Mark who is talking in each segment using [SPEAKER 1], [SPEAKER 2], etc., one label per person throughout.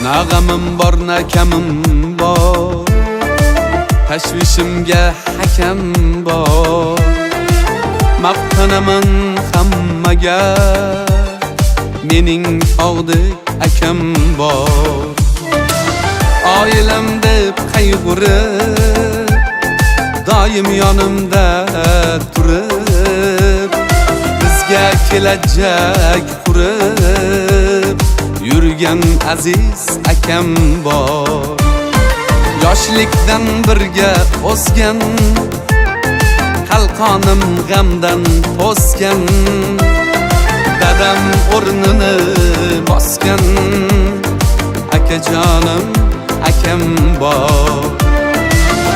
[SPEAKER 1] Nağamım bor, nakamim bor, tashvishimga hakam bor. Maqtanaman hammaga, mening og'dek akam bor. Oilam deb qayg'urib, doim yonimda turib, bizga kelajak qurib yurgan aziz akam bor. Yoshlikdan birga o'sgan, qalqonim g'amdan to'sgan, dadam o'rnini bosgan akajonim akam bor.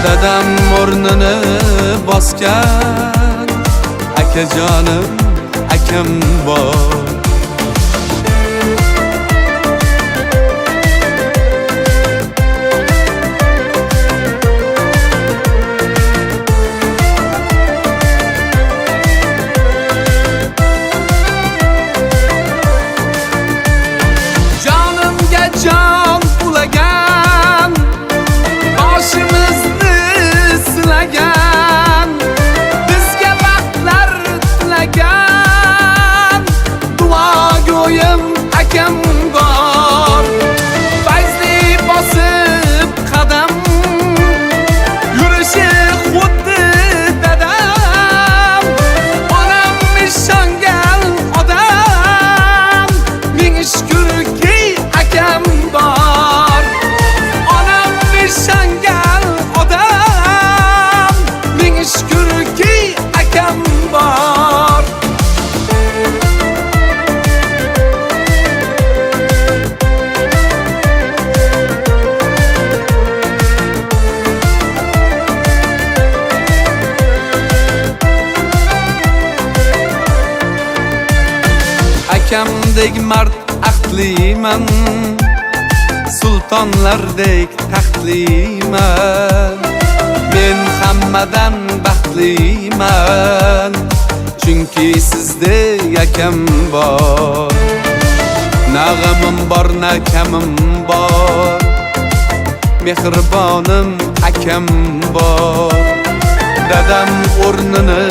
[SPEAKER 1] Dadam o'rnini bosgan akajonim akam bor. Jon ulagan, boshimizni silagan, bizga baxtlar tilagan duogo'yim akam bor. Fayzli bosib qadam, yurishi xuddi dadam, onam ishongan odam, ming shukrki akam bor. Onam ishongan odam, ming shukrki akam bor. Akamdek mard aqliman, sultonlardek taxtliman. Men hammadan baxtliman, chunki sizdek akam bor. Nag'amim bor, nakamim bor, mehribonim akam bor. Dadam o'rnini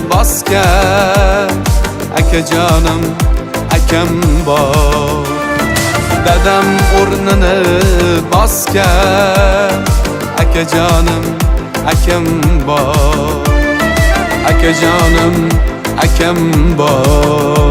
[SPEAKER 1] bosgan akajonim akam bor. Dadam o'rnini bosgan akajonim akam bor. Akajonim akam bor.